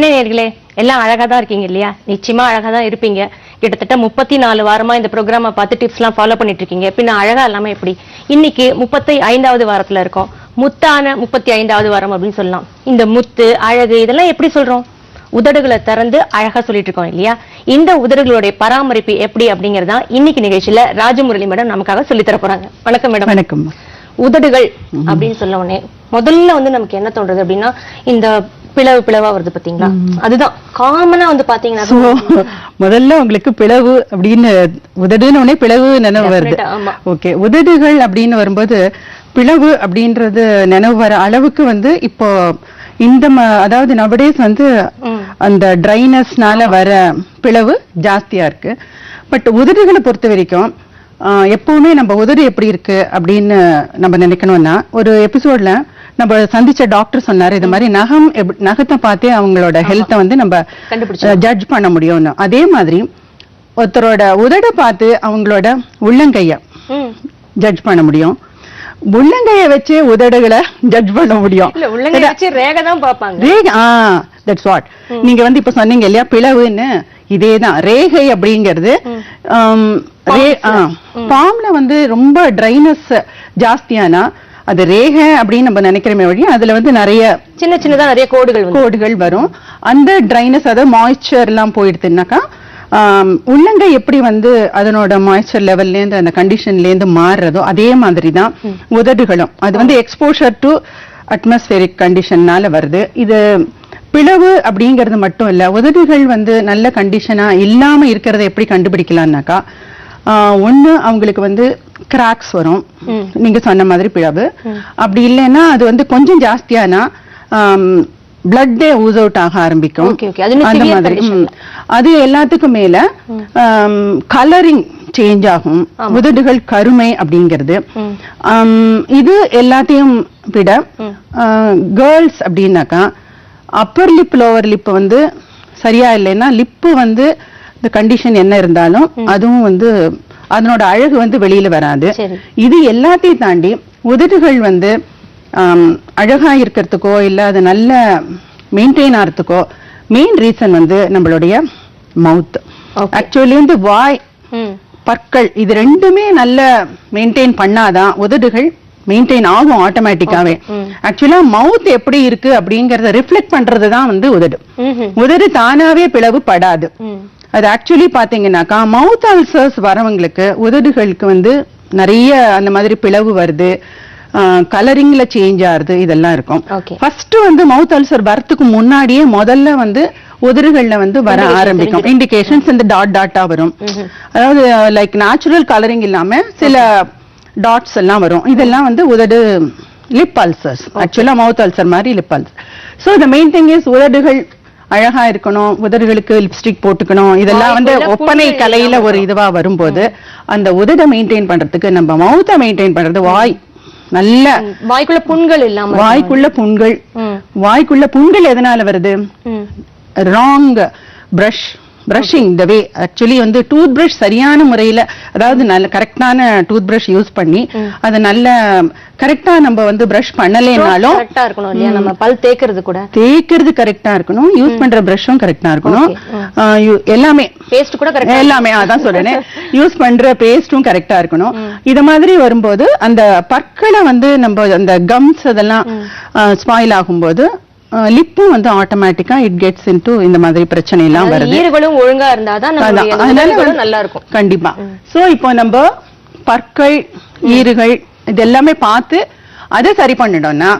என்ன நேர்களே, எல்லாம் அழகா தான் இருக்கீங்க இல்லையா? நிச்சயமா அழகா தான் இருப்பீங்க. கிட்டத்தட்ட 34 வாரமா இந்த ப்ரோக்ராமை பார்த்து டிப்ஸ் எல்லாம் ஃபாலோ பண்ணிட்டு இருக்கீங்க. பின்ன அழகா இல்லாம எப்படி? இன்னைக்கு 35வது வாரத்துல இருக்கோம். முத்தான 35வது வாரம் அப்படின்னு சொல்லலாம். இந்த முத்து அழகு இதெல்லாம் எப்படி சொல்றோம்? உதடுகளை திறந்து அழகா சொல்லிட்டு இருக்கோம் இல்லையா? இந்த உதடுகளுடைய பராமரிப்பு எப்படி அப்படிங்கறதா இன்னைக்கு நிகழ்ச்சியில ராஜமுரளி மேடம் நமக்காக சொல்லி தர போறாங்க. வணக்கம் மேடம். வணக்கம். உதடுகள் அப்படின்னு சொல்ல உடனே முதல்ல நமக்கு என்ன தோன்றது அப்படின்னா, இந்த பிளவா வருது பாத்தீங்களா? அதுதான் காமனா பாத்தீங்கன்னா முதல்ல உங்களுக்கு பிளவு அப்படின்னு உதடுன்னு பிளவு நினைவு வருது. ஓகே, உதடுகள் அப்படின்னு வரும்போது பிளவு அப்படின்றது நினைவு வர அளவுக்கு இப்போ இந்த அதாவது நவடேஸ் அந்த ட்ரைனஸ்னால வர பிளவு ஜாஸ்தியா இருக்கு. பட் உதடுகளை பொறுத்த வரைக்கும் எப்பவுமே நம்ம உதடு எப்படி இருக்கு அப்படின்னு நம்ம நினைக்கணும்னா, ஒரு எபிசோட்ல நம்ம சந்திச்ச டாக்டர் சொன்னாரு, இது மாதிரி நகத்தை பார்த்தே அவங்களோட ஹெல்த்தை நம்ம ஜட்ஜ் பண்ண முடியும்னு. அதே மாதிரி ஒருத்தரோட உதட பார்த்து அவங்களோட உள்ளங்கைய ஜட்ஜ் பண்ண முடியும், உள்ளங்கைய வச்சு உதடுகளை ஜட்ஜ் பண்ண முடியும். நீங்க இப்ப சொன்னீங்க இல்லையா பிளவுன்னு, இதேதான் ரேகை அப்படிங்கிறது. பாம்ல ரொம்ப ட்ரைனஸ் ஜாஸ்தியானா அது ரேகை அப்படின்னு நம்ம நினைக்கிறோமே வழி, அதுல நிறைய சின்ன சின்னதா நிறைய கோடுகள் வரும். அந்த ட்ரைனஸ் அதாவது மாய்ஸ்சர் எல்லாம் போயிடுதுன்னாக்கா உள்ளங்கை எப்படி அதனோட மாய்ஸ்சர் லெவல்ல இருந்து அந்த கண்டிஷன்ல இருந்து மாறுறதோ அதே மாதிரிதான் உதடுகளும். அது எக்ஸ்போஷர் டு அட்மாஸ்பியரிக் கண்டிஷன்னால வருது. இது பிளவு அப்படிங்கிறது மட்டும் இல்ல, உதடுகள் நல்ல கண்டிஷனா இல்லாம இருக்கிறத எப்படி கண்டுபிடிக்கலாம்னாக்கா, ஒண்ணு அவங்களுக்கு கிராக்ஸ் வரும், நீங்க சொன்ன மாதிரி பிளவு. அப்படி இல்லைன்னா அது கொஞ்சம் ஜாஸ்தியானா பிளட்டே ஊஸ் அவுட் ஆக ஆரம்பிக்கும். அந்த மாதிரி அது எல்லாத்துக்கும் மேல கலரிங் சேஞ்ச் ஆகும். உதடுகள் கருமை அப்படிங்கிறது இது எல்லாத்தையும் விட கேர்ள்ஸ் அப்படின்னாக்கா அப்பர் லிப் லோவர் லிப் சரியா இல்லைன்னா லிப்பு இந்த கண்டிஷன் என்ன இருந்தாலும் அதுவும் அதனோட அழகு வெளியில வராது. இது எல்லாத்தையும் தாண்டி உதடுகள் அழகா இருக்கிறதுக்கோ இல்ல அது நல்ல மெயின்டைன் ஆகிறதுக்கோ மெயின் ரீசன் நம்மளுடைய மவுத். ஆக்சுவலி வாய் பற்கள் இது ரெண்டுமே நல்ல மெயின்டைன் பண்ணாதான் உதடுகள் மெயின்டைன் ஆகும் ஆட்டோமேட்டிக்காவே. ஆக்சுவலா மவுத் எப்படி இருக்கு அப்படிங்கறத ரிஃப்ளெக்ட் பண்றதுதான் உதடு. உதடு தானாவே பிளவு படாது. அது ஆக்சுவலி பாத்தீங்கன்னாக்கா மவுத் அல்சர்ஸ் வரவங்களுக்கு உதடுகளுக்கு நிறைய அந்த மாதிரி பிளவு வருது, கலரிங்ல சேஞ்ச் ஆகுது, இதெல்லாம் இருக்கும். ஃபர்ஸ்ட் மவுத் அல்சர் வரத்துக்கு முன்னாடியே முதல்ல உதடுகள்ல வர ஆரம்பிக்கும் இண்டிகேஷன்ஸ் டாட்டா வரும். அதாவது லைக் நேச்சுரல் கலரிங் இல்லாம சில டாட்ஸ் எல்லாம் வரும். இதெல்லாம் உதடு லிப் அல்சர்ஸ். ஆக்சுவலா மவுத் அல்சர் மாதிரி lip ulcer. So the main thing is உதடுகள் அழகா இருக்கணும், உதடுகளுக்கு லிப்ஸ்டிக் போட்டுக்கணும். இதெல்லாம் ஒப்பனை கலையில ஒரு இதுவா வரும்போது அந்த உதட மெயின்டைன் பண்றதுக்கு நம்ம மவுத்தை மெயின்டைன் பண்றது வாய் நல்ல வாய்க்குள்ள புண்கள் இல்லாம. வாய்க்குள்ள புண்கள் எதனால வருது? ராங் பிரஷிங் த வே. ஆக்சுவலி டூத் பிரஷ் சரியான முறையில, அதாவது நல்ல கரெக்டான டூத் பிரஷ் யூஸ் பண்ணி அது நல்ல கரெக்டா நம்ம பிரஷ் பண்ணலேனாலும் நம்ம பல் தேய்க்கிறது கரெக்டா இருக்கணும், யூஸ் பண்ற பிரஷும் கரெக்டா இருக்கணும், எல்லாமே பேஸ்ட் கூட எல்லாமே அதான் சொல்றேன், யூஸ் பண்ற பேஸ்டும் கரெக்டா இருக்கணும். இது மாதிரி வரும்போது அந்த பற்களை நம்ம அந்த கம்ஸ் அதெல்லாம் ஸ்பாயில் ஆகும்போது லிப்பும் ஆட்டோமேட்டிக்கா இட் கெட்ஸ் இன்டு இந்த மாதிரி பிரச்சனை எல்லாம் வருது. ஈறுகளும் ஒழுங்கா இருந்தாதான் நல்லா இருக்கும் கண்டிப்பா. சோ இப்போ நம்ம பற்கள் ஈறுகள் இது எல்லாமே பார்த்து அதை சரி பண்ணிட்டோம்னா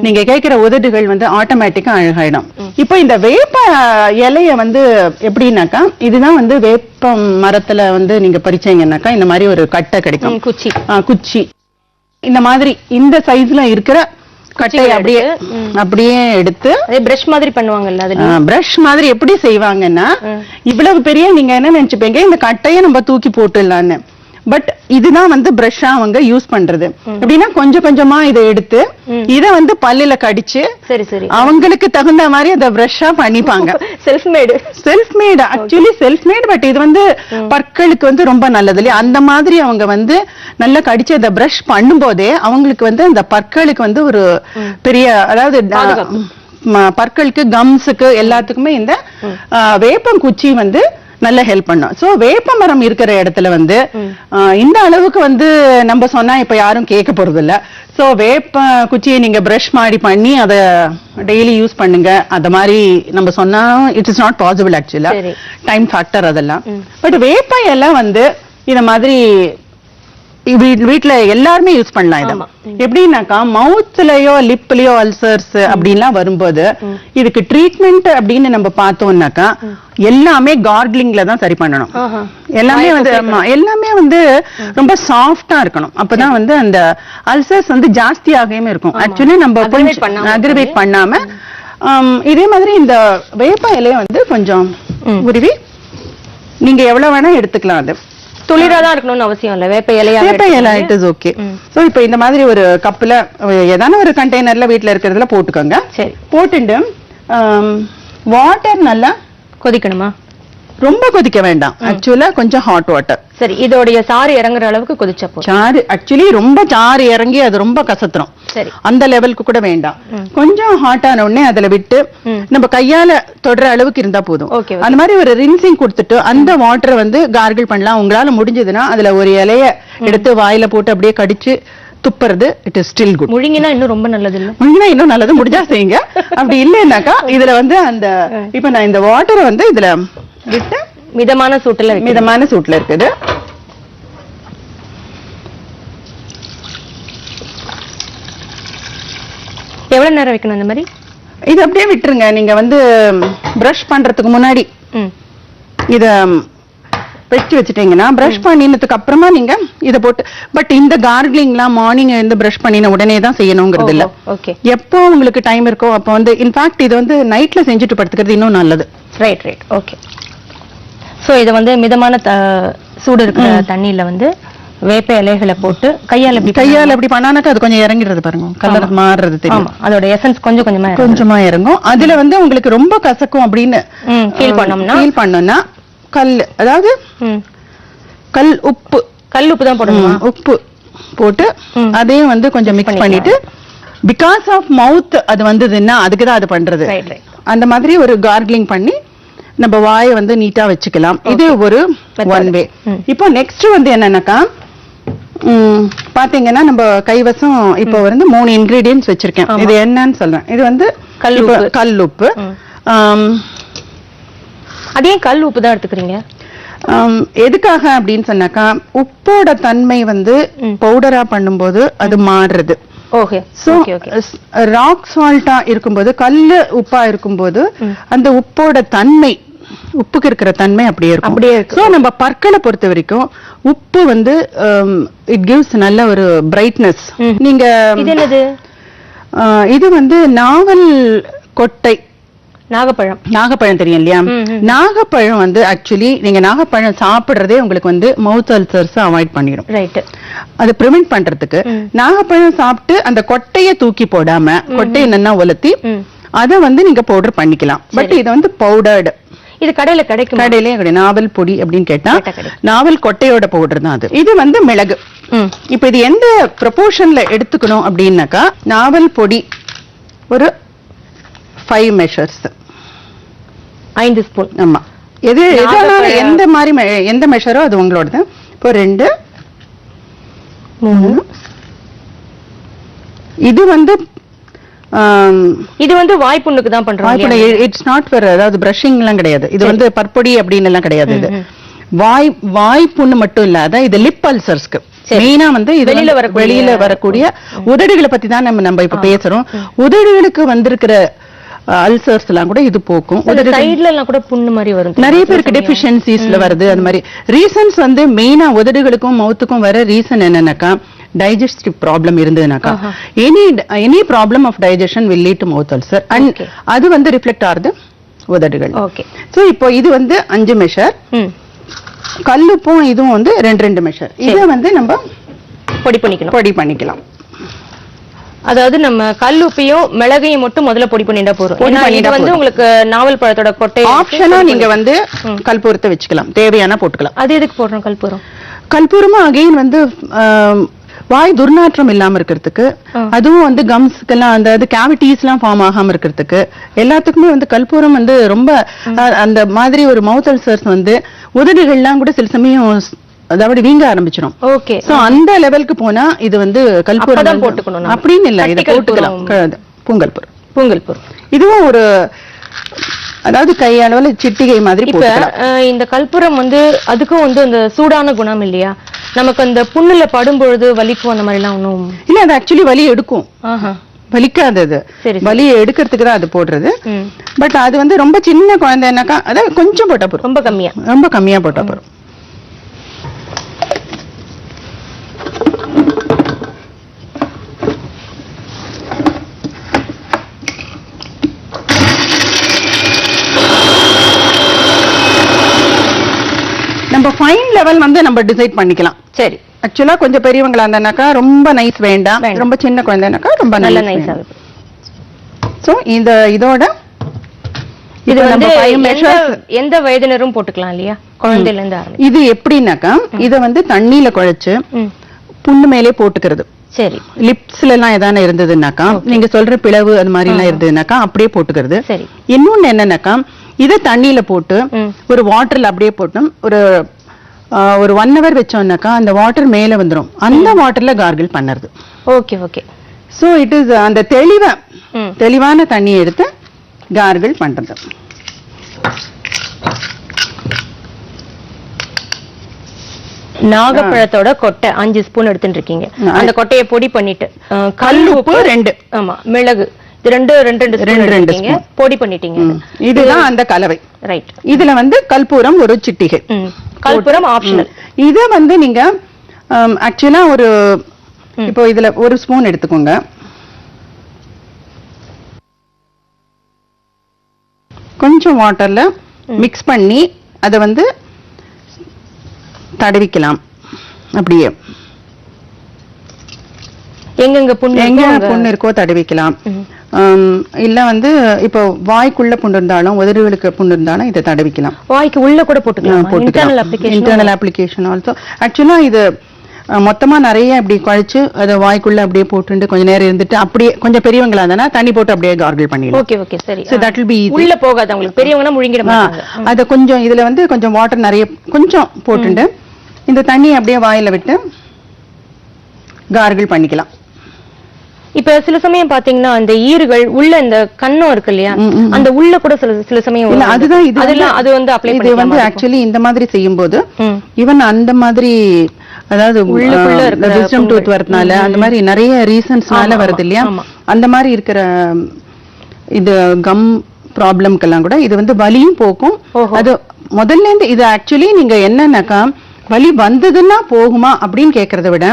நீங்க கேட்கிற உதடுகள் ஆட்டோமேட்டிக்கா அழகாயிடும். இப்போ இந்த வேப்ப இலைய எப்படின்னாக்கா, இதுதான் வேப்ப மரத்துல நீங்க பறிச்சீங்கன்னாக்கா இந்த மாதிரி ஒரு கட்டை கிடைக்கும், குச்சி இந்த மாதிரி இந்த சைஸ்ல இருக்கிற கட்டை அப்படியே எடுத்து பிரஷ் மாதிரி பண்ணுவாங்கல்ல. பிரஷ் மாதிரி எப்படி செய்வாங்கன்னா, இவ்வளவு பெரிய நீங்க என்ன நினைச்சுப்பீங்க, இந்த கட்டையை நம்ம தூக்கி போட்டுடலான்னு. பட் இதுதான் பிரஷ்ஷா அவங்க யூஸ் பண்றது. அப்படின்னா கொஞ்சம் கொஞ்சமா இதை எடுத்து இதை பல்லுல கடிச்சு அவங்களுக்கு தகுந்த மாதிரி அதை பிரஷ்ஷா பண்ணிப்பாங்க. Self made actually self made. But இது பற்களுக்கு ரொம்ப நல்லது இல்லையா? அந்த மாதிரி அவங்க நல்லா கடிச்சு அதை பிரஷ் பண்ணும் போதே அவங்களுக்கு அந்த பற்களுக்கு ஒரு பெரிய, அதாவது பற்களுக்கு கம்ஸுக்கு எல்லாத்துக்குமே இந்த வேப்பங்குச்சி வந்து நல்ல ஹெல்ப் பண்ணும். சோ வேப்ப மரம் இருக்கிற இடத்துல வந்து இந்த அளவுக்கு வந்து நம்ம சொன்னா இப்ப யாரும் கேட்க போறது இல்ல. சோ வேப்ப குச்சியை நீங்க பிரஷ் மாதிரி பண்ணி அதை டெய்லி யூஸ் பண்ணுங்க. அந்த மாதிரி நம்ம சொன்னா இட் இஸ் நாட் பாசிபிள் ஆக்சுவலா, டைம் ஃபேக்டர் அதெல்லாம். பட் வேப்ப எல்லாம் வந்து இந்த மாதிரி வீட்டுல எல்லாருமே யூஸ் பண்ணலாம். இதை எப்படின்னாக்கா மவுத்லயோ லிப்லயோ அல்சர்ஸ் அப்படின்லாம் வரும்போது இதுக்கு ட்ரீட்மெண்ட் அப்படின்னு நம்ம பார்த்தோம்னாக்கா எல்லாமே கார்கிளிங்ல தான் சரி பண்ணணும். எல்லாமே வந்து எல்லாமே வந்து ரொம்ப சாஃப்டா இருக்கணும். அப்பதான் வந்து அந்த அல்சர்ஸ் வந்து ஜாஸ்தியாகவே இருக்கும். ஆக்சுவலி நம்ம அக்ரிவேட் பண்ணாம இதே மாதிரி இந்த வேப்ப இலைய வந்து கொஞ்சம் உருவி நீங்க எவ்வளவு வேணா எடுத்துக்கலாம். அது துளிரா தான் இருக்கணும்னு அவசியம் இல்ல. வேப்ப இலை இட் இஸ் ஓகே. சோ இப்போ இந்த மாதிரி ஒரு கப்ல ஏதான ஒரு கண்டெய்னர்ல வீட்ல இருக்கிறதுல போட்டுக்கோங்க. சரி, போட்டுட்டு வாட்டர் நல்லா கொதிக்கணுமா? ரொம்ப கொதிக்க வேண்டாம். ஆக்சுவலா கொஞ்சம் ஹாட் வாட்டர். சரி, இதோடைய சாறு இறங்குற அளவுக்கு கொதிச்சா போதும். சாறு ஆக்சுவலி ரொம்ப சாறு இறங்கி அது ரொம்ப கசத்துரும். சரி, அந்த லெவலுக்கு கூட வேண்டாம். கொஞ்சம் ஹாட் ஆன உடனே அதுல விட்டு நம்ம கையால தொடுற அளவுக்கு இருந்தா போதும். அந்த மாதிரி ஒரு ரின்சிங் கொடுத்துட்டு அந்த வாட்டரை வந்து கார்கிள் பண்ணலாம். உங்களால முடிஞ்சதுன்னா அதுல ஒரு இலைய எடுத்து வாயில போட்டு அப்படியே கடிச்சு துப்புறது. It is still good. முழுங்கினா இன்னும் ரொம்ப நல்லது இல்ல? முழுங்கினா இன்னும் நல்லது, முடிஞ்சா செய்யுங்க. அப்படி இல்லைன்னாக்கா இதுல வந்து அந்த இப்ப நான் இந்த வாட்டரை வந்து இதுல விட்டு மிதமான சூட்டுல இருக்குது. எவ்வளவு நேரம் வைக்கணும் இந்த மாதிரி? இது அப்படியே விட்டுருங்க. நீங்க வந்து பிரஷ் பண்றதுக்கு முன்னாடி இத வெச்சு வச்சுட்டீங்கன்னா பிரஷ் பண்ணினதுக்கு அப்புறமா நீங்க இத போட்டு. பட் இந்த கார்கிளிங்லாம் மார்னிங் வந்து பிரஷ் பண்ணின உடனே தான் செய்யணுங்கிறது இல்ல. எப்போ உங்களுக்கு டைம் இருக்கோ அப்போ வந்து இன்ஃபேக்ட் இது வந்து நைட்ல செஞ்சுட்டு படுத்துக்கிறது இன்னும் நல்லது. Right right okay. சோ இத வந்து மிதமான சூடு இருக்கிற தண்ணியில வந்து வேப்ப இலைகளை போட்டு கையால அப்படி பண்ணானாக்கா அது கொஞ்சம் இறங்கிடுறது பாருங்க. கலர் மாறுறது தெரியும். அதோட எசன்ஸ் கொஞ்சம் கொஞ்சமா இறங்கும். அதுல வந்து உங்களுக்கு ரொம்ப கசக்கும் அப்படின்னு ஃபீல் பண்ணோம்னா கல், அதாவது கல் உப்பு தான் போடணுமா? உப்பு போட்டு அதையும் வந்து கொஞ்சம் மிக்ஸ் பண்ணிட்டு பிகாஸ் ஆஃப் மவுத் அது வந்ததுன்னா அதுக்குதான் அது பண்றது. அந்த மாதிரி ஒரு கார்கிளிங் பண்ணி நம்ம வாயை வந்து நீட்டா வச்சுக்கலாம். இது ஒரு ஒன் வே. இப்போ நெக்ஸ்ட் வந்து என்னன்னாக்கா பாத்தீங்கன்னா நம்ம கைவசம் இப்போ வந்து 3 இன்கிரீடியன்ட்ஸ் வச்சிருக்கேன். இது என்னன்னு சொல்றேன். இது வந்து கல் உப்பு. அதே கல் உப்பு தான் எடுத்துக்கிறீங்க எதுக்காக அப்படின்னு சொன்னாக்கா உப்போட தன்மை வந்து பவுடரா பண்ணும்போது அது மாறுறது. ராக் சால்ட்டா இருக்கும்போது கல்லு உப்பா இருக்கும்போது அந்த உப்போட தன்மை, உப்புக்கு இருக்கிற தன்மை அப்படியே இருக்கும். சோ நம்ம பற்களை பொறுத்த வரைக்கும் உப்பு வந்து இட் கிவ்ஸ் நல்ல ஒரு பிரைட்னஸ். நீங்க இது வந்து நாவல் கொட்டை, நாகப்பழம் தெரியும் இல்லையா? நாகப்பழம் வந்து ஆக்சுவலி நீங்க நாகப்பழம் சாப்பிடுறதே உங்களுக்கு வந்து மவுத் அல்சர்ஸ் அவாய்ட் பண்ணிடும். அது பிரிவென்ட் பண்றதுக்கு நாகப்பழம் சாப்பிட்டு அந்த கொட்டையை தூக்கி போடாம கொட்டையை நல்லா உலர்த்தி அதை வந்து நீங்க பவுடர் பண்ணிக்கலாம். பட் இது வந்து பவுடர்டு. இது கடையில கிடைக்கும். கடையிலே கிடையாது. நாவல் பொடி அப்படின்னு கேட்டா நாவல் கொட்டையோட பவுடர் தான் அது. இது வந்து மிளகு. இப்ப இது எந்த ப்ரொபோர்ஷன்ல எடுத்துக்கணும் அப்படின்னாக்கா நாவல் பொடி ஒரு 5 மெஷர்ஸ், 5 ஸ்பூன். ஆமா, எந்த மெஷரோ அது உங்களோட. இப்போ 2 3. இது வந்து வாய்ப்புண்ணுக்கு தான் பண்றோம். இட்ஸ் நாட் ஃபார், அதாவது பிரஷிங் எல்லாம் கிடையாது. இது வந்து பற்பொடி அப்படின்னு எல்லாம் கிடையாது. இது வாய்ப்புண்ணு மட்டும் இல்ல, அதான் இது லிப் அல்சர்ஸ்க்கு மெயினா வந்து வெளியில வரக்கூடிய உதடுகளை பத்தி தான் நம்ம இப்ப பேசுறோம். உதடுகளுக்கு வந்திருக்கிற அல்சர்ஸ் எல்லாம் கூட இது போக்கும். சைடுல எல்லாம் கூட புண்ணு மாதிரி வரும். நிறைய பேருக்கு டெஃபிஷியன்சிஸ்ல வருது. அந்த மாதிரி ரீசன்ஸ் வந்து மெயினா உதடுகளுக்கும் மவுத்துக்கும் வர ரீசன் என்னன்னாக்கா டைஜஸ்டிவ் ப்ராப்ளம் இருந்ததுனாக்கா any problem of digestion will lead to mouth ulcer. And அது வந்து ரிஃப்ளெக்ட் ஆகுது உதடுகள். சோ இப்போ இது வந்து 5 மெஷர். கல்லுப்பும் இதுவும் வந்து 2 மெஷர். இதை வந்து நம்ம பொடி பண்ணிக்கலாம். அதாவது நம்ம கல்லுப்பையும் மிளகையும் மட்டும் முதல்ல பொடி பண்ணிட்டா போறோம். இது வந்து உங்களுக்கு நாவல் பழத்தோட கொட்டை ஆப்ஷனா நீங்க வந்து கல்பூரத்தை வச்சுக்கலாம், தேவையான போட்டுக்கலாம். அது எதுக்கு போடுறோம் கல்பூரம்? கல்பூரமா அகைன் வந்து வாய் துர்நாற்றம் இல்லாம இருக்கிறதுக்கு, அதுவும் வந்து கம்ஸ்க்கெல்லாம் அந்த கேவிட்டிஸ் எல்லாம் ஃபார்ம் ஆகாம இருக்கிறதுக்கு, எல்லாத்துக்குமே வந்து கற்பூரம் வந்து ரொம்ப அந்த மாதிரி ஒரு மவுத் அல்சர்ஸ் வந்து உதடுகள்லாம் கூட சில சமயம் அதாவது வீங்க ஆரம்பிச்சிடும். ஓகே. சோ அந்த லெவலுக்கு போனா இது வந்து கற்பூரம் போட்டுக்கணும் அப்படின்னு இல்ல, இதை போட்டுக்கலாம். பூங்கற்பூரம். பூங்கற்பூரம் இதுவும் ஒரு அதாவது கையளவுல சிட்டிகை மாதிரி போட்டுக்கலாம். இந்த கற்பூரம் வந்து அதுக்கும் வந்து அந்த சூடான குணம் இல்லையா? நமக்கு அந்த புண்ணுல படும் பொழுது வலிக்கும் அந்த மாதிரி எல்லாம் ஒண்ணும் இல்ல, அது ஆக்சுவலி வலி எடுக்கும். வலிக்காதது, வலியை எடுக்கிறதுக்கு தான் அது போடுறது. பட் அது வந்து ரொம்ப சின்ன குழந்தைனாக்கா அதாவது கொஞ்சம் போட்டா போறோம், ரொம்ப கம்மியா போட்டா போறோம். நம்ம ஃபைன் லெவல் வந்து நம்ம டிசைட் பண்ணிக்கலாம். சரி. ஆக்சுவலா கொஞ்சம் பெரியவங்களா இருந்தானாக்கா ரொம்ப நைஸ் வேண்டாம், ரொம்ப சின்ன குழந்தைனாக்கா ரொம்ப நல்ல நைஸ் ஆகுது. சோ இதோட இது வந்து எந்த வயதினரும் போட்டுக்கலாம் இல்லையா? குழந்தையில இருந்து ஆரம்பிச்சு. இது எப்படின்னாக்கா இத வந்து தண்ணியில குழைச்சு புண்ணு மேலே போட்டுக்கிறது. சரி. லிப்ஸ்ல எல்லாம் ஏதான இருந்ததுன்னாக்கா, நீங்க சொல்ற பிளவு அது மாதிரி எல்லாம் இருந்ததுனாக்கா அப்படியே போட்டுக்கிறது. சரி. இன்னொன்னு என்னன்னாக்கா இத தண்ணியில போட்டு ஒரு வாட்டர்ல அப்படியே போட்டு ஒரு 1 hour வச்சோம்னாக்கா அந்த வாட்டர் மேல வந்துரும். அந்த வாட்டர்ல கார்கிள் பண்ணுறது. Okay okay. So it is அந்த தெளிவான தண்ணியை எடுத்து கார்கிள் பண்றது. நாகப்பழத்தோட கொட்டை 5 ஸ்பூன் எடுத்துட்டு இருக்கீங்க. அந்த கொட்டையை பொடி பண்ணிட்டு கல் உப்பு 2, ஆமா, மிளகு ரெண்டு ஸ்பூன் பொடி பண்ணிட்டீங்க. இதுதான் அந்த கலவை. ரைட். இதுல வந்து கற்பூரம் ஒரு சிட்டிகை. கற்பூரம் ஆப்ஷனல். இத வந்து நீங்க ஆக்சுவலா ஒரு இப்போ இதுல 1 ஸ்பூன் எடுத்துக்கோங்க. கொஞ்சம் வாட்டர்ல மிக்ஸ் பண்ணி அத வந்து தடவிக்கலாம். அப்படியே எங்க புண்ணு இருக்கோ தடவிக்கலாம். இல்ல வந்து இப்போ வாய்க்குள்ள புண்ணு இருந்தாலும் உதடுகளுக்கு புண்ணு இருந்தாலும் இதை தடவிக்கலாம். வாய்க்கு உள்ள கூட போட்டுக்கலாம். Internal application also. ஆக்சுவலா இது மொத்தமா நிறைய இப்படி குழைச்சு அதை வாய்க்குள்ள அப்படியே போட்டு கொஞ்ச நேரம் இருந்துட்டு அப்படியே கொஞ்சம் பெரியவங்களா இருந்தா தண்ணி போட்டு அப்படியே கார்கிள் பண்ணிடலாம். Okay okay. சரி. So that will be easy. உள்ள போகாது உங்களுக்கு, பெரியவங்கன்னா முழுங்கிட மாட்டாங்க. அத கொஞ்சம் இதுல வந்து கொஞ்சம் வாட்டர் நிறைய கொஞ்சம் போட்டுட்டு இந்த தண்ணி அப்படியே வாயில விட்டு கார்கிள் பண்ணிக்கலாம். இப்ப சில சமயம் பாத்தீங்கன்னா அந்த ஈறுகள் உள்ள இந்த கண்ணம் இருக்கு இல்லையா, அந்த உள்ள கூட சில சமயம் இல்ல, அதுதான் இது அது வந்து அப்ளை பண்ணி இது வந்து ஆக்சுவலி இந்த மாதிரி செய்யும்போது ஈவன் அந்த மாதிரி அதாவது விஸ்டம் டூத் வரதுனால அந்த மாதிரி நிறைய ரீசன்ஸ்னால வருது இல்லையா, அந்த மாதிரி இருக்கிற இது கம் ப்ராப்ளம்க்கெல்லாம் கூட இது வந்து வலியும் போக்கும். அது முதல்ல இருந்து இது ஆக்சுவலி நீங்க என்னன்னாக்கா வலி வந்ததுன்னா போகுமா அப்படின்னு கேக்குறத விட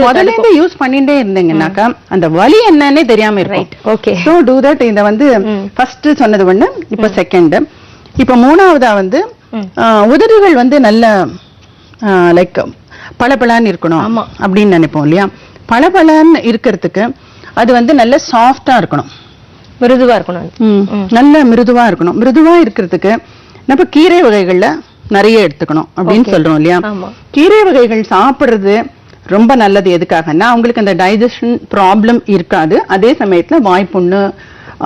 முதல்ல இருந்து யூஸ் பண்ணிட்டே இருந்தீங்கன்னாக்கா அந்த வலி என்னன்னே தெரியாம இருக்கும். So do that. இத வந்து ஃபர்ஸ்ட் சொன்னது ஒண்ணு, இப்ப செகண்ட், இப்ப மூணாவதா வந்து உதடுகள் வந்து நல்ல லைக் பளபளன்னு இருக்கணும் அப்படின்னு நினைப்போம் இல்லையா. பளபளன்னு இருக்கிறதுக்கு அது வந்து நல்ல சாஃப்டா இருக்கணும், மிருதுவா இருக்கணும், நல்ல மிருதுவா இருக்கணும். மிருதுவா இருக்கிறதுக்கு நம்ம கீரை வகைகள்ல நிறைய எடுத்துக்கணும் அப்படின்னு சொல்றோம் இல்லையா. கீரை வகைகள் சாப்பிடுறது ரொம்ப நல்லது. எதுக்காகன்னா அவங்களுக்கு அந்த டைஜஷன் ப்ராப்ளம் இருக்காது, அதே சமயத்துல வாய்ப்புண்ணு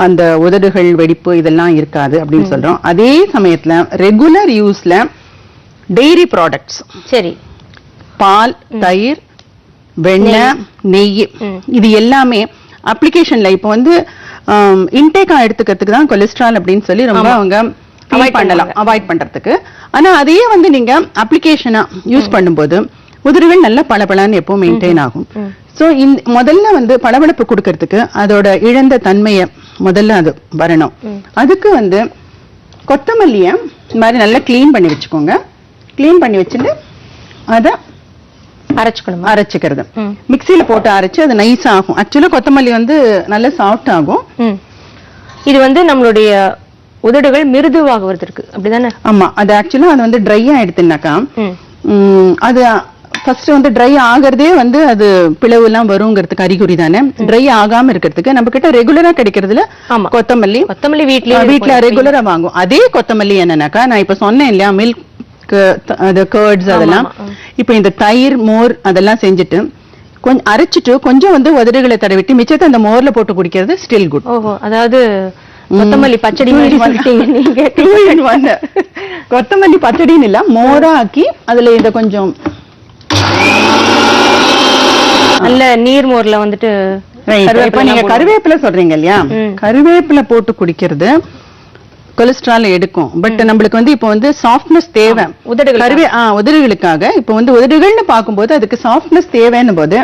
அந்த உதடுகள் வெடிப்பு இதெல்லாம் இருக்காது அப்படின்னு சொல்றோம். அதே சமயத்துல ரெகுலர் யூஸ்ல டெய்ரி ப்ராடக்ட்ஸ், சரி, பால், தயிர், வெண்ணெய், நெய், இது எல்லாமே அப்ளிகேஷன்ல இப்போ வந்து இன்டேக்கா எடுத்துக்கிறதுக்கு தான் கொலஸ்ட்ரால் அப்படின்னு சொல்லி ரொம்ப அவங்க அவாய்ட் பண்றதுக்கு. ஆனா அதையே வந்து நீங்க அப்ளிகேஷனா யூஸ் பண்ணும்போது உதடுகள் நல்ல பளபளன்னு எப்பவும் மெயின்டைன் ஆகும். சோ முதல்ல வந்து பளபளப்பு கொடுக்கறதுக்கு அதோட இழந்த தன்மையை முதல்ல அது வரணும். அதுக்கு வந்து கொத்தமல்லிய இந்த மாதிரி நல்லா கிளீன் பண்ணி வச்சுக்கோங்க. கிளீன் பண்ணி வச்சுட்டு அத அரைச்சுக்கிறது. மிக்சியில போட்டு அரைச்சு அது நைஸ் ஆகும். ஆக்சுவலா கொத்தமல்லி வந்து நல்ல சாஃப்ட் ஆகும். இது வந்து நம்மளுடைய உதடுகள் மிருதுவாகுவதற்கு அப்படிதானே? ஆமா. அது ஆக்சுவலா அது வந்து ட்ரையா எடுத்துனாக்கா அது ஃபர்ஸ்ட் வந்து ட்ரை ஆகிறதே வந்து அது பிளவு எல்லாம் வருங்கிறதுக்கு அறிகுறி தானே. ட்ரை ஆகாம இருக்கிறதுக்கு நம்ம கிட்ட ரெகுலரா கிடைக்கிறதுல கொத்தமல்லி வீட்ல ரெகுலரா வாங்கும். அதே கொத்தமல்லி என்னன்னாக்கா நான் இப்ப சொன்னேன் இல்லையா, மில்க் அது கர்ட்ஸ் அதெல்லாம். இப்போ இந்த தயிர் மோர் அதெல்லாம் செஞ்சுட்டு கொஞ்சம் அரைச்சிட்டு கொஞ்சம் வந்து உதடுகளை தடவிட்டு மிச்சத்தை அந்த மோர்ல போட்டு குடிக்கிறது ஸ்டில் குட். ஓஹோ, அதாவது கொத்தமல்லி பச்சடி நீங்க. கொத்தமல்லி பச்சடின்னு இல்ல, மோரா ஆக்கி அதுல இந்த கொஞ்சம் நல்ல நீர் மோர்ல வந்துட்டு. இப்ப நீங்க கருவேப்பிலை சொல்றீங்க இல்லையா, கருவேப்பிலை போட்டு குடிக்கிறது கொலஸ்ட்ரால் எடுக்கும். பட் நம்மளுக்கு வந்து இப்போ வந்து சாஃப்ட்னஸ் தேவை உதடுகளுக்காக. இப்போ வந்து உதடுகள்னு பார்க்கும்போது அதுக்கு சாஃப்ட்னஸ் தேவைன்னு போது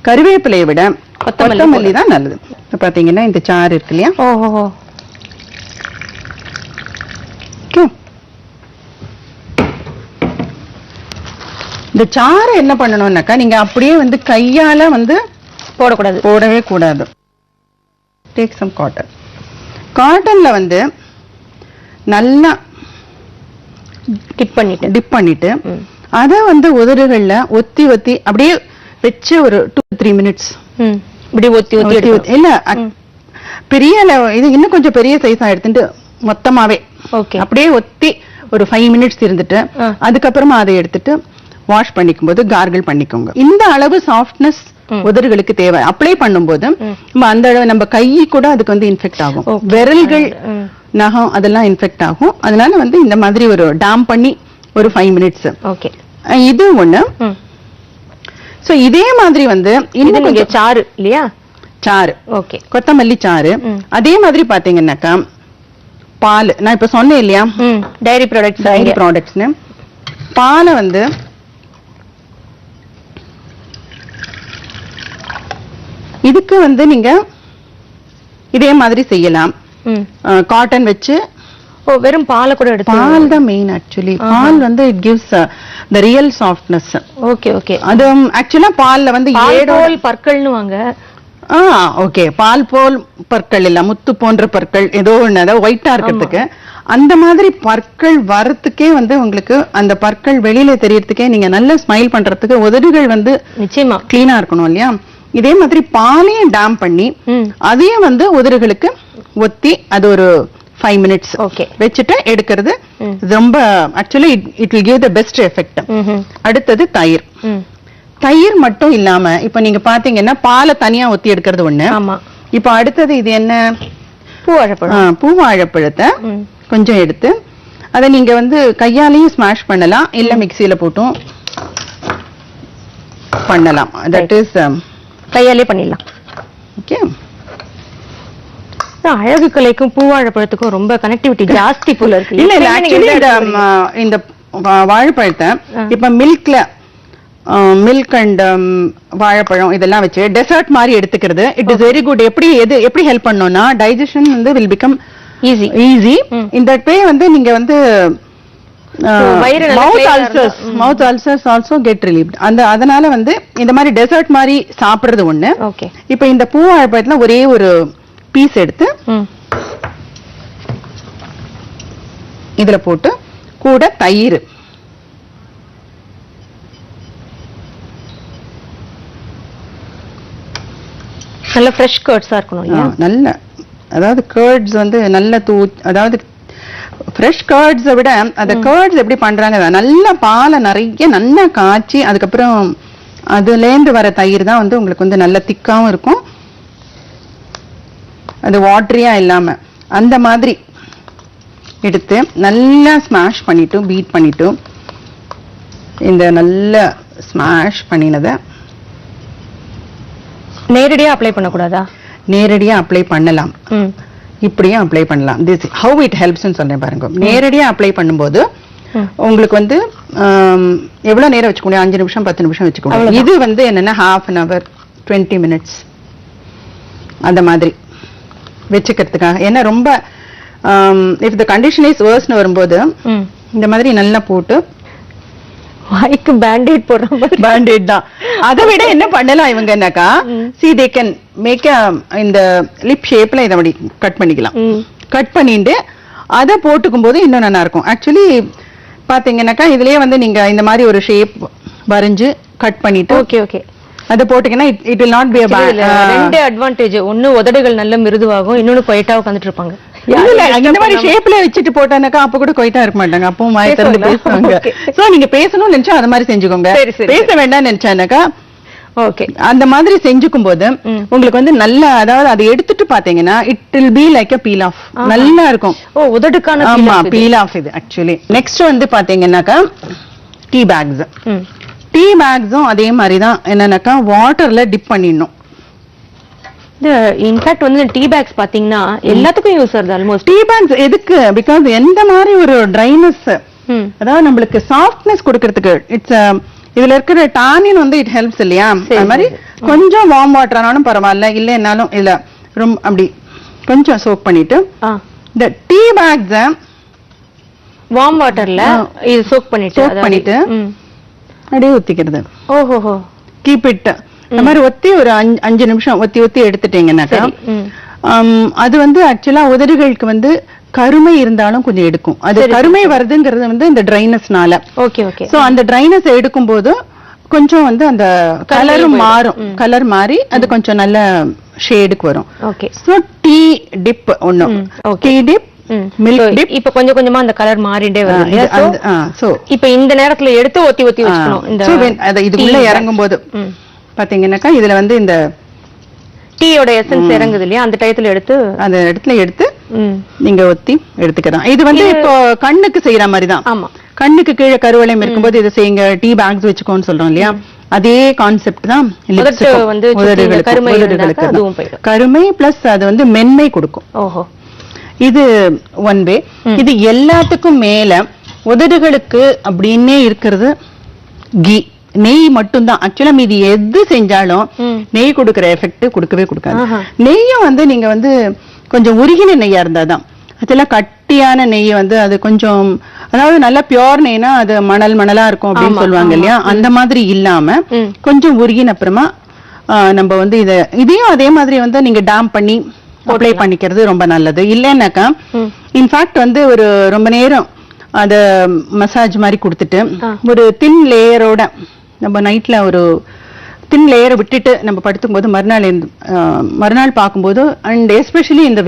கருவேப்பிலையை விட கொத்தமல்லி தான் நல்லது. இப்ப பாத்தீங்கன்னா இந்த சாறு இருக்கு இல்லையா, இந்த சாறு என்ன பண்ணணும்னாக்கா நீங்க அப்படியே வந்து கையால வந்து போடவே கூடாது. டேக் சம் காட்டன்ல வந்து நல்லா டிப் பண்ணிட்டு அத வந்து உதடுகள்ல ஒத்தி அப்படியே வச்சு ஒரு 2-3 மினிட்ஸ் இப்படி ஒத்தி இல்ல பெரிய இது இன்னும் கொஞ்சம் பெரிய சைஸா எடுத்துட்டு மொத்தமாவே அப்படியே ஒத்தி ஒரு 5 மினிட்ஸ் இருந்துட்டு அதுக்கப்புறமா அதை எடுத்துட்டு வாஷ் பண்ணிக்கும் போது கார்கிள் பண்ணிக்கோங்க. இந்த அளவு சாஃப்ட்னஸ் உதடுகளுக்கு தேவை. அப்ளை பண்ணும்போது அந்த அளவு நம்ம கை கூட அதுக்கு வந்து இன்ஃபெக்ட் ஆகும், விரல்கள் நகம் அதெல்லாம் இன்ஃபெக்ட் ஆகும். அதனால வந்து இந்த மாதிரி ஒரு டாம் பண்ணி ஒரு 5 மினிட்ஸ் இது ஒண்ணு. சோ இதே மாதிரி வந்து இன்னும் கொஞ்சம் சாறு இல்லையா, சாறு கொத்தமல்லி சாறு. அதே மாதிரி பாத்தீங்கன்னாக்கா பால், நான் இப்ப சொன்னேன் இல்லையா டைரி ப்ராடக்ட்ஸ்னு, பாலை வந்து இதுக்கு வந்து நீங்க இதே மாதிரி செய்யலாம். காட்டன் வச்சு வெறும் பாலை கூட எடுத்து, பால் தான் மெயின் ஆக்சுவலி. பால் வந்து it gives the real softness. அது ஆக்சுவலா பால்ல வந்து ஏடோல் பற்கள்னு வாங்க. ஓகே, பால் போல் பற்கள் இல்ல, முத்து போன்ற பற்கள் ஏதோ ஒண்ணு, அதாவது ஒயிட்டா இருக்கிறதுக்கு அந்த மாதிரி பற்கள் வரத்துக்கே வந்து உங்களுக்கு அந்த பற்கள் வெளியில தெரியறதுக்கே நீங்க நல்ல ஸ்மைல் பண்றதுக்கு உதடுகள் வந்து நிச்சயமா கிளீனா இருக்கணும் இல்லையா. இதே மாதிரி பாலையும் டாம் பண்ணி அதையும் வந்து உதடுகளுக்கு ஒத்தி அது ஒரு 5 மினிட்ஸ் வச்சுட்டு எடுக்கிறது ரொம்ப actually it will give the best effect. அடுத்தது தயிர் மட்டும் இல்லாம இப்ப நீங்க பாத்தீங்கன்னா பாலை தனியா ஒத்தி எடுக்கிறது ஒண்ணு. இப்ப அடுத்தது இது என்ன, பூவாழைப்பழத்தை கொஞ்சம் எடுத்து அதை நீங்க வந்து கையாலையும் ஸ்மாஷ் பண்ணலாம், இல்ல மிக்சியில போட்டும் பண்ணலாம். தட் இஸ் கையாலே பண்ணிடலாம். ஓகே, அழகு கலைக்கும் பூவாழைப்பழத்துக்கும் ரொம்ப கனெக்டிவிட்டி ஜாஸ்தி போல இருக்கு. இல்ல ஆக்சுவலி இந்த வாழைப்பழத்தை இப்ப மில்க் அண்ட் வாழைப்பழம் இதெல்லாம் வச்சு டெசர்ட் மாதிரி எடுத்துக்கிறது இட் இஸ் வெரி குட். எப்படி ஹெல்ப் பண்ணோம்னா டைஜஷன் வந்து வில் பிகம் ஈஸி. இந்த வே வந்து நீங்க வந்து மவுத் அல்சர்ஸ் ஆல்சோ கெட் ரிலீவ்ட். அதனால வந்து இந்த மாதிரி டெசர்ட் மாதிரி சாப்பிடுறது ஒண்ணு. இப்ப இந்த பூவாழைப்பழத்துல ஒரே ஒரு பீஸ் எடுத்து இதுல போட்டு கூட தயிர், நல்ல ஃப்ரெஷ் கர்ட்ஸா இருக்கணும். நல்ல அதாவது கர்ட்ஸ் வந்து நல்ல அதாவது ஃப்ரெஷ் கர்ட்ஸை விட அந்த கர்ட்ஸ் எப்படி பண்றாங்க, நல்ல பாலை நிறைய நல்லா காய்ச்சி அதுக்கப்புறம் அதுலேருந்து வர தயிர் தான் வந்து உங்களுக்கு வந்து நல்ல திக்காவும் இருக்கும், அது வாட்டரியா இல்லாம அந்த மாதிரி எடுத்து நல்லா ஸ்மாஷ் பண்ணிட்டு பீட் பண்ணிட்டு இந்த நல்ல ஸ்மாஷ் பண்ணினதை நேரடியா அப்ளை பண்ணக்கூடாதா? நேரடியா அப்ளை பண்ணலாம், இப்படியும் அப்ளை பண்ணலாம். திஸ் ஹவ் இட் ஹெல்ப்ஸ் சொல்றேன் பாருங்க. நேரடியா அப்ளை பண்ணும்போது உங்களுக்கு வந்து எவ்வளவு நேரம் வச்சுக்கணும், 5 நிமிஷம் 10 நிமிஷம் வச்சுக்கணும். இது வந்து என்னன்னா half an hour 20 minutes அந்த மாதிரி வச்சுக்கிறதுக்காக. ஏன்னா ரொம்ப இஃப் த கண்டிஷன் இஸ் வர்ஸ்னு வரும்போது இந்த மாதிரி நல்லா போட்டு வாய்க்கு பேண்டேட் போடுற மாதிரி பேண்டேட் தான். அதை விட என்ன பண்ணலாம் இவங்கன்னாக்கா, see they can make இந்த லிப் ஷேப்ல இதை அப்படி கட் பண்ணிக்கலாம். கட் பண்ணிட்டு அதை போட்டுக்கும் போது இன்னும் நல்லா இருக்கும். ஆக்சுவலி பாத்தீங்கன்னாக்கா இதுலயே வந்து நீங்க இந்த மாதிரி ஒரு ஷேப் வரைஞ்சு கட் பண்ணிட்டு அதை போட்டீங்கன்னா it will not be a bad. ரெண்டு அட்வான்டேஜ், ஒன்னு உதடுகள் நல்ல மிருதுவாகும், இன்னொன்னு குவைட்டா உட்கார்ந்துட்டு இருப்பாங்க. இந்த மாதிரி ஷேப்ல வச்சுட்டு போட்டானாக்கா அப்ப கூட கொயிட்டா இருக்க மாட்டாங்க, அப்பவும் வாய் திறந்து பேசுவாங்க. சோ நீங்க பேசணும்னு நினைச்சா அது மாதிரி செஞ்சுக்கோங்க, பேச வேண்டாம்னு நினைச்சானாக்கா ஓகே அந்த மாதிரி செஞ்சுக்கும் போது உங்களுக்கு வந்து நல்லா, அதாவது அதை எடுத்துட்டு பாத்தீங்கன்னா it will be like a peel off, நல்லா இருக்கும். ஓ உதடுக்கான ஆமா பீல் ஆஃப் இது ஆக்சுவலி. நெக்ஸ்ட் வந்து பாத்தீங்கன்னாக்கா டீ பேக்ஸ். டீ பேக்ஸும் அதே மாதிரி தான், என்னன்னாக்கா வாட்டர்ல டிப் பண்ணிடணும். இன்ஃபேக்ட் வந்து டீ பேக்ஸ் பாத்தீங்கன்னா எல்லாத்துக்கும் யூஸ் ஆகுது ஆல்மோஸ்ட். டீ பேக்ஸ் எதுக்கு? பிகாஸ் எந்த மாதிரி ஒரு ட்ரைனஸ், அதாவது நம்மளுக்கு சாஃப்ட்னஸ் கொடுக்கறதுக்கு, இட்ஸ் இதுல இருக்கிற டானின் வந்து இட் ஹெல்ப்ஸ் இல்லையா, அது மாதிரி கொஞ்சம் வார்ம் வாட்டர் ஆனாலும் பரவாயில்ல, இல்லைன்னாலும் இல்ல ரொம்ப அப்படி கொஞ்சம் சோக் பண்ணிட்டு இந்த டீ பேக்ஸ வார்ம் வாட்டர்ல இது சோக் பண்ணிட்டு அப்படியே ஊத்திக்கிறது. ஓஹோ கீப் இட் இந்த மாதிரி ஒத்தி ஒரு 5 நிமிஷம் ஒத்தி எடுத்துட்டீங்கன்னாக்கா அது வந்து ஆக்சுவலா உதடுகளுக்கு வந்து கருமை இருந்தாலும் கொஞ்சம் எடுக்கும். அது கருமை வருதுங்கிறது வந்து இந்த ட்ரைனஸ்னால. Okay okay. சோ அந்த ட்ரைனஸ் எடுக்கும் போது கொஞ்சம் வந்து அந்த கலரும் மாறும், கலர் மாறி அது கொஞ்சம் நல்ல ஷேடுக்கு வரும். ஓகே. சோ டீ டிப் ஒண்ணு, டீ டிப், மில்க் டிப். இப்ப கொஞ்சம் கொஞ்சமா அந்த கலர் மாறிட்டே வருது. சோ இப்ப இந்த நேரத்துல எடுத்து ஒத்தி வச்சுக்கணும். இந்த இதுக்குள்ள இறங்கும் போது பாத்தீங்கன்னாக்கா இதுல வந்து இந்த டீயோட எசன்ஸ் இறங்குது இல்லையா, அந்த டயத்துல எடுத்து அந்த இடத்துல எடுத்து நீங்க ஒத்தி எடுத்துக்கலாம். இது வந்து இப்போ கண்ணுக்கு செய்யற மாதிரி தான். ஆமா, கண்ணுக்கு கீழே கருவளையம் இருக்கும்போது இதை செய்யுங்க, டீ பேக்ஸ் வச்சுக்கோன்னு சொல்றோம் இல்லையா, அதே கான்செப்ட் தான் கருமை பிளஸ் அது வந்து மென்மை கொடுக்கும். ஓஹோ, இது ஒன் வே. இது எல்லாத்துக்கும் மேல உதடுகளுக்கு அப்படின்னே இருக்கிறது கீ, நெய் மட்டும் தான். ஆக்சுவலா மீதி எது செஞ்சாலும் நெய் கொடுக்கிற எஃபெக்ட் கொடுக்கவே கொடுக்காது. நெய்யும் வந்து நீங்க வந்து கொஞ்சம் உருகின நெய்யா இருந்தாதான், அதெல்லாம் கட்டியான நெய் வந்து அது கொஞ்சம், அதாவது நல்லா பியோர் நெய்னா அது மணலா இருக்கும் அப்படின்னு சொல்லுவாங்க இல்லையா, அந்த மாதிரி இல்லாம கொஞ்சம் உருகின அப்புறமா நம்ம வந்து இதையும் அதே மாதிரி வந்து நீங்க டேம் பண்ணி அப்ளை பண்ணிக்கிறது ரொம்ப நல்லது. இல்லைன்னாக்கா இன்ஃபேக்ட் வந்து ஒரு ரொம்ப நேரம் அத மசாஜ் மாதிரி கொடுத்துட்டு ஒரு தின் லேயரோட நம்ம நைட்ல ஒரு தின் லேயரை விட்டுட்டு நம்ம படுத்துக்கும் போது மறுநாள் பார்க்கும்போது, அண்ட் எஸ்பெஷலி இந்த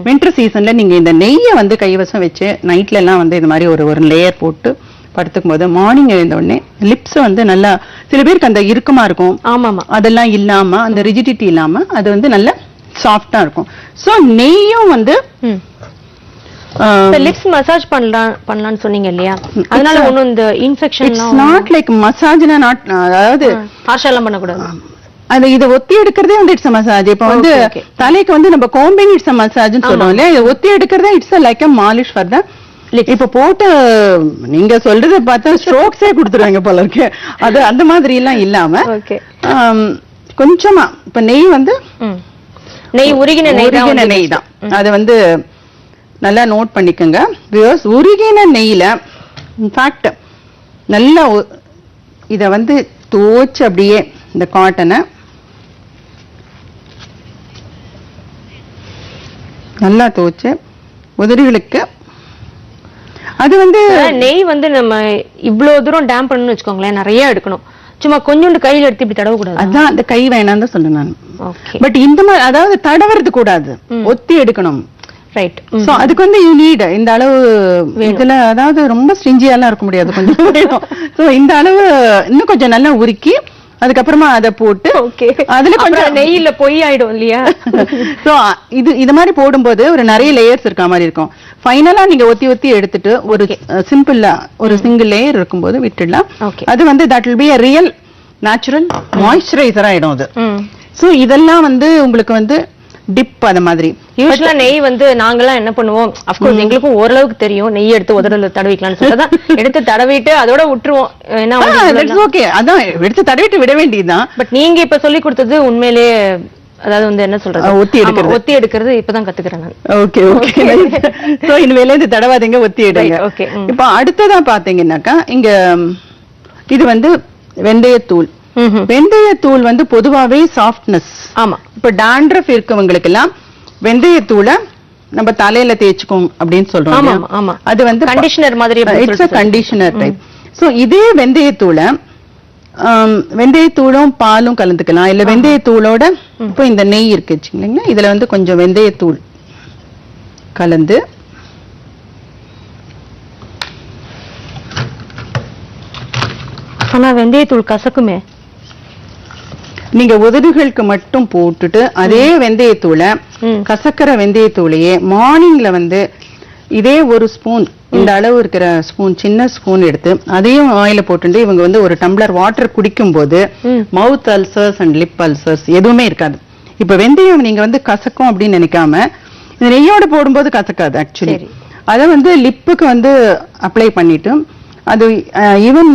வின்டர் சீசன்ல நீங்க இந்த நெய்யை வந்து கைவசம் வச்சு நைட்ல எல்லாம் வந்து இது மாதிரி ஒரு லேயர் போட்டு படுத்துக்கும் போது மார்னிங் எழுந்த உடனே லிப்ஸ் வந்து நல்லா, சில பேருக்கு அந்த இறுக்கமா இருக்கும், அதெல்லாம் இல்லாம அந்த ரிஜிடிட்டி இல்லாம அது வந்து நல்ல சாஃப்டா இருக்கும். சோ நெய்யும் வந்து லிப்ஸ் மசாஜ் பண்ணலாம்னு சொன்னீங்க இல்லையா, அதனால ஒண்ணும் இந்த இன்ஃபெக்ஷன் நாட் லைக் மசாஜ்னா நாட், அதாவது ஹார்ஷாலாம் பண்ண கூடாது. அந்த இத ஒத்தி எடுக்கிறதே வந்து இட்ஸ் மசாஜ். இப்ப வந்து தலைக்கு வந்து நம்ம கோம்பிங் இட்ஸ் மசாஜ்னு சொல்றோம் இல்லையா, இத ஒத்தி எடுக்கிறதே it's like a Molisch for the. இப்ப போட்டு நீங்க சொல்றத பார்த்தா ஸ்ட்ரோக்ஸே கொடுத்துருவாங்க போல இருக்கு. அது அந்த மாதிரி எல்லாம் இல்லாம கொஞ்சமா இப்ப நெய் வந்து உருகின நெய் தான், அது வந்து நல்லா நோட் பண்ணிக்கோங்க வியூவர்ஸ். உருகின நெய்ல இன்ஃபேக்ட் நல்லா இத வந்து தோச்சு அப்படியே இந்த காட்டனை நல்லா தோச்சு உதடுகளுக்கு, அது வந்து நெய் வந்து நம்ம இவ்வளவு தூரம் டேம் பண்ணணும்னு வச்சுக்கோங்களேன், நிறைய எடுக்கணும். சும்மா கொஞ்சோண்டு கையில எடுத்து இப்படி தடவ கூடாது. அதான் அந்த கை வேணாம் தான் சொல்றேன் நான். பட் இந்த மாதிரி அதாவது தடவறது கூடாது, ஒத்தி எடுக்கணும். ரைட். சோ அதுக்கு வந்து யூ நீட் இந்த அளவு. இதுல அதாவது ரொம்ப ஸ்ட்ரிஞ்சியாலாம் இருக்க முடியாது, கொஞ்சம். சோ இந்த அளவு இன்னும் கொஞ்சம் நல்லா உருக்கி அதுக்கப்புறமா அதை போட்டு அதுல கொஞ்சம் நெய்யில பொய் ஆயிடும் இல்லையா. சோ இது மாதிரி போடும்போது ஒரு நிறைய லேயர்ஸ் இருக்க மாதிரி இருக்கும். ஃபைனலா நீங்க ஒத்தி எடுத்துட்டு ஒரு சிம்பிளா ஒரு சிங்கிள் லேயர் இருக்கும்போது விட்டுடலாம். அது வந்து that will be a real natural moisturiser ஆயிடும் அது. சோ இதெல்லாம் வந்து உங்களுக்கு வந்து டிப் அந்த மாதிரி. யூசுவலா நெய் வந்து நாங்கெல்லாம் என்ன பண்ணுவோம், அப்கோர்ஸ் எங்களுக்கும் ஓரளவுக்கு தெரியும், நெய் எடுத்து உதடல தடவிக்கலாம்னு சொல்றதா எடுத்து தடவிட்டு அதோட விட்டுருவோம். ஓகே, அதான் எடுத்து தடவிட்டு விட வேண்டியதுதான். பட் நீங்க இப்ப சொல்லி கொடுத்தது உண்மையிலேயே, அதாவது வந்து என்ன சொல்றது, ஒத்தி எடுக்கிறது இப்பதான் கத்துக்கிறேன் நான். Okay okay. சோ இனிமேல இந்த தடவாதீங்க, ஒத்தி எடுங்க. ஓகே. இப்ப அடுத்ததா பாத்தீங்கன்னாக்கா இங்க இது வந்து வெந்தயத்தூள். வெந்தயத்தூள் வந்து பொதுவாவே சாஃப்ட்னஸ். ஆமா. இப்ப டாண்ட்ரஃப் இருக்கவங்களுக்கு எல்லாம் வெந்தயத்தூளை நம்ம தலையில தேய்ச்சுக்கோம் அப்படின்னு சொல்றோம். அது வந்து கண்டிஷனர் மாதிரி, it's a conditioner type. So இதே வெந்தயத்தூளும் பாலும் கலந்துக்கலாம், இல்ல வெந்தயத்தூளோட இப்போ இந்த நெய் இருக்கு வச்சுங்களீங்களா, இதுல வந்து கொஞ்சம் வெந்தயத்தூள் கலந்து ஆனா வெந்தயத்தூள் கசக்குமே. நீங்க உதடுகளுக்கு மட்டும் போட்டுட்டு அதே வெந்தயத்தூளை கசக்கிற வெந்தயத்தூளையே மார்னிங்ல வந்து இதே ஒரு ஸ்பூன் இந்த அளவு இருக்கிற ஸ்பூன் சின்ன ஸ்பூன் எடுத்து அதையும் ஆயில போட்டு இவங்க வந்து ஒரு டம்ளர் வாட்டர் குடிக்கும் போது மவுத் அல்சர்ஸ் அண்ட் லிப் அல்சர்ஸ் எதுவுமே இருக்காது. இப்ப வெந்தயம் நீங்க வந்து கசக்கும் அப்படின்னு நினைக்காம இந்த நெய்யோட போடும்போது கசக்காது. ஆக்சுவலி அதை வந்து லிப்புக்கு வந்து அப்ளை பண்ணிட்டு அது ஈவன்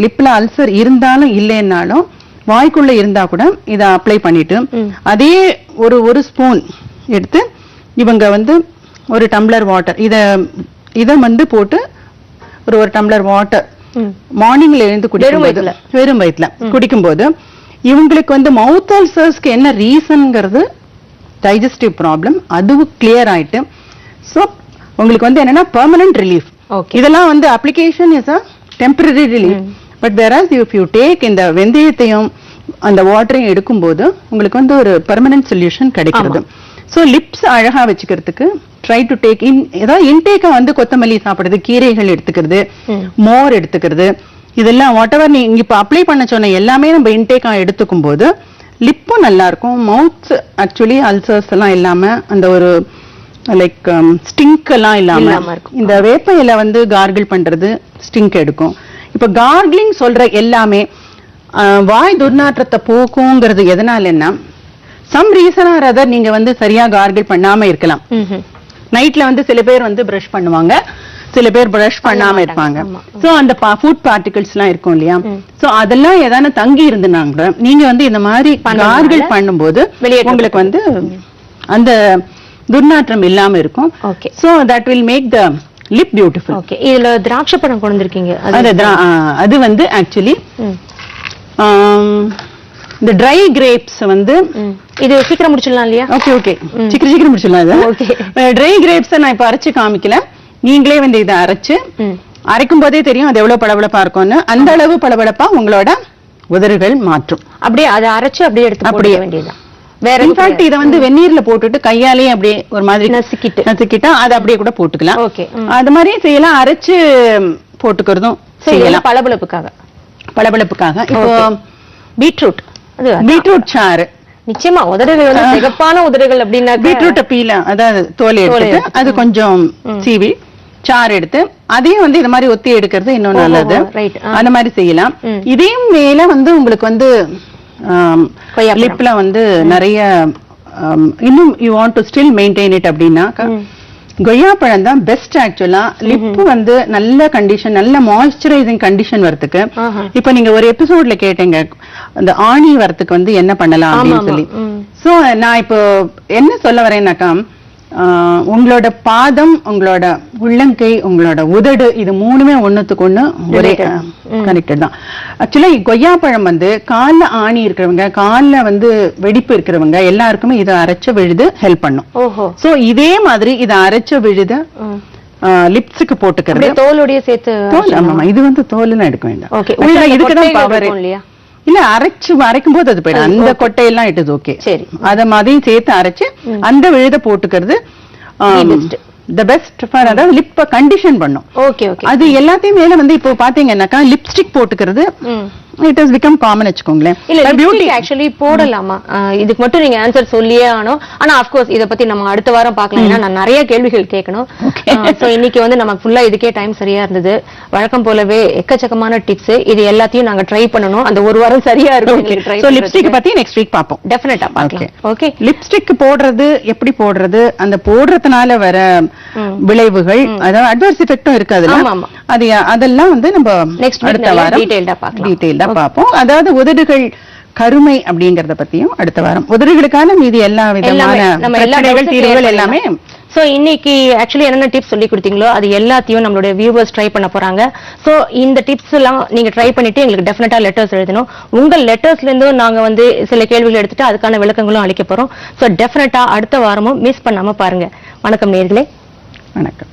லிப்ல அல்சர் இருந்தாலும் இல்லைன்னாலும் வாய்க்குள்ள இருந்தா கூட இதை அப்ளை பண்ணிட்டு அதே ஒரு ஸ்பூன் எடுத்து இவங்க வந்து ஒரு டம்ளர் வாட்டர் இத வந்து போட்டு ஒரு டம்ளர் வாட்டர் மார்னிங்ல எழுந்து குடிக்கும்போது வெறும் வயிற்றுல குடிக்கும்போது இவங்களுக்கு வந்து மவுத் அல்சர்ஸ்க்கு என்ன ரீசன்ங்கிறது டைஜஸ்டிவ் ப்ராப்ளம் அதுவும் கிளியர் ஆயிட்டு ஸோ உங்களுக்கு வந்து என்னன்னா பெர்மனன்ட் ரிலீஃப். இதெல்லாம் வந்து application is a temporary relief. But வேராஸ் if you take இந்த வெந்தயத்தையும் அந்த வாட்டரையும் எடுக்கும்போது உங்களுக்கு வந்து ஒரு பெர்மனன்ட் சொல்யூஷன் கிடைக்கிறது. ஸோ லிப்ஸ் அழகா வச்சுக்கிறதுக்கு ட்ரை டு டேக் ஏதாவது இன்டேக்கா வந்து கொத்தமல்லி சாப்பிடுறது, கீரைகள் எடுத்துக்கிறது, மோர் எடுத்துக்கிறது, இதெல்லாம் வாட் எவர் நீங்க இப்ப அப்ளை பண்ண சொன்ன எல்லாமே நம்ம இன்டேக்கா எடுத்துக்கும் போது லிப்பும் நல்லா இருக்கும். மவுத் ஆக்சுவலி அல்சர்ஸ் எல்லாம் இல்லாம அந்த ஒரு லைக் ஸ்டிங்க் எல்லாம் இல்லாம இந்த வேப்ப இலை வந்து கார்கிள் பண்றது ஸ்டிங்க் எடுக்கும். இப்ப கார்கிளிங் சொல்ற எல்லாமே வாய் துர்நாற்றத்தை போக்குங்கிறது எதனாலன்னா சம் ரீசன் ஆர் அதர் நீங்க வந்து சரியா கார்கிள் பண்ணாம இருக்கலாம். நைட்ல வந்து சில பேர் வந்து பிரஷ் பண்ணுவாங்க, சில பேர் பிரஷ் பண்ணாம இருப்பாங்க. சோ அந்த ஃபுட் பார்ட்டிகல்ஸ் எல்லாம் இருக்கும் இல்லையா, சோ அதெல்லாம் ஏதான தங்கி இருந்தாங்க நீங்க வந்து இந்த மாதிரி கார்கிள் பண்ணும்போது உங்களுக்கு வந்து அந்த துர்நாற்றம் இல்லாம இருக்கும். So that will make the lip beautiful. Okay, இதுல திராட்சை பழம் கொண்டு வந்திருக்கீங்க. அது வந்து ஆக்சுவலி இந்த ட்ரை கிரேப்ஸ் வந்து இது சீக்கிரம் முடிச்சிடலாம் இல்லையா? ஓகே ஓகே, சீக்கிரம் முடிச்சிடலாம். ட்ரை கிரேப்ஸ் நான் இப்ப அரைச்சு காமிக்கல, நீங்களே வந்து இதை அரைச்சு அரைக்கும் போதே தெரியும் அது எவ்வளவு பளபளப்பா இருக்கும்னு. அந்த அளவு பளபளப்பா உங்களோட உதடுகள் மாற்றும். அப்படியே அதை அரைச்சு அப்படியே எடுத்து அப்படியே வேண்டியதுதான். வேற இன்ஃபேக்ட் இதை வந்து வெந்நீர்ல போட்டுட்டு கையாலேயே அப்படியே ஒரு மாதிரி நசுக்கிட்டா அதை அப்படியே கூட போட்டுக்கலாம். ஓகே, அது மாதிரி செய்யலாம். அரைச்சு போட்டுக்கிறதும் செய்யலாம் பளபளப்புக்காக. இப்போ பீட்ரூட் சாறு நிச்சயமா உதடுகள் வந்து சிகப்பான உதடுகள் அப்படின்னா பீட்ரூட்டை பீல அதாவது தோலை எடுத்து அது கொஞ்சம் சீவி சாறு எடுத்து அதையும் வந்து இந்த மாதிரி ஒத்தி எடுக்கிறது இன்னும் நல்லது. அந்த மாதிரி செய்யலாம். இதையும் மேல வந்து உங்களுக்கு வந்து லிப்ல வந்து நிறைய இன்னும் you want to still maintain it அப்படின்னா கொய்யாப்பழம் தான் பெஸ்ட். ஆக்சுவலா லிப் வந்து நல்ல கண்டிஷன், நல்ல மாய்ஸ்சரைசிங் கண்டிஷன் வரதுக்கு. இப்ப நீங்க ஒரு எபிசோட்ல கேட்டீங்க அந்த ஆணி வரத்துக்கு வந்து என்ன பண்ணலாம் அப்படின்னு சொல்லி. சோ நான் இப்போ என்ன சொல்ல வரேன்னாக்கா உங்களோட பாதம், உங்களோட உள்ளங்கை, உங்களோட உதடு இது மூணுமே ஒண்ணுத்துக்கு ஒண்ணு ஒரே கனெக்டட் தான். ஆக்சுவலா கொய்யாப்பழம் வந்து கால்ல ஆணி இருக்கிறவங்க, கால்ல வந்து வெடிப்பு இருக்கிறவங்க எல்லாருக்குமே இதை அரைச்ச விழுது ஹெல்ப் பண்ணும். சோ இதே மாதிரி இதை அரைச்ச விழுத லிப்ஸுக்கு போட்டுக்கிறது தோலோடைய சேர்த்து. ஆமா, இது வந்து தோலுன்னு எடுக்க வேண்டாம். இதுக்குதான் பவர் இல்ல, அரைக்கும் போது அது போயிடும். அந்த கொட்டையெல்லாம் இட் இஸ் ஓகே. சரி, அத மாதிரியும் சேர்த்து அரைச்சு அந்த விழுத போட்டுக்கிறது the best for அதாவது லிப் கண்டிஷன் பண்ணும். Okay okay. அது எல்லாத்தையும் மேல வந்து இப்போ பாத்தீங்கன்னாக்கா லிப்ஸ்டிக் போட்டுக்கிறது இட் ஹஸ் பிகம் காமன் வெச்சுக்கோங்களேன். இல்ல பியூட்டி ஆக்சுவலி போடலாமா? இதுக்கு மட்டும் நீங்க ஆன்சர் சொல்லியே ஆனோம். ஆனா ஆஃப் கோர்ஸ் இத பத்தி நம்ம அடுத்த வாரம் பார்க்கலாம். ஏன்னா நான் நிறைய கேள்விகள் கேட்கணும். சோ இன்னைக்கு வந்து நமக்கு ஃபுல்லா இதுக்கே டைம் சரியா இருந்தது. வழக்கம் போலவே எக்கச்சக்கமான டிப்ஸ் இது எல்லாத்தையும் நாங்க ட்ரை பண்ணனும். அந்த ஒரு வாரம் சரியா இருக்கும். சோ லிப்ஸ்டிக் பத்தி நெக்ஸ்ட் வீக் பாப்போம். டெஃபினட்டா பார்க்கலாம். ஓகே, லிப்ஸ்டிக் போடுறது எப்படி போடுறது, அந்த போடுறதுனால வர விளைவுகள், அதாவது அட்வர்ஸ் எஃபெக்டும் இருக்கு அதுல. அது அதெல்லாம் வந்து நம்ம நெக்ஸ்ட் அடுத்த வாரம் டீடைலா பாப்போம். அதாவது உதடுகள் கருமை அப்படிங்கறத பத்தியும் அடுத்த வாரம். உதடுகளுக்கான மீதி எல்லா விதமான பிரச்சனைகள் தீர்வுகள் எல்லாமே. சோ இன்னைக்கு ஆக்சுவலி என்னென்ன டிப்ஸ் சொல்லி கொடுத்தீங்களோ அது எல்லாத்தையும் நம்மளுடைய வியூவர்ஸ் ட்ரை பண்ண போறாங்க. சோ இந்த டிப்ஸ் எல்லாம் நீங்க ட்ரை பண்ணிட்டு எங்களுக்கு டெஃபினட்டா லெட்டர்ஸ் எழுதணும். உங்க லெட்டர்ஸ்ல இருந்தும் நாங்க வந்து சில கேள்விகள் எடுத்துட்டு அதுக்கான விளக்கங்களும் அளிக்க போறோம். சோ டெஃபினட்டா அடுத்த வாரமும் மிஸ் பண்ணாம பாருங்க. வணக்கம் நேயர்களே. வணக்கம்.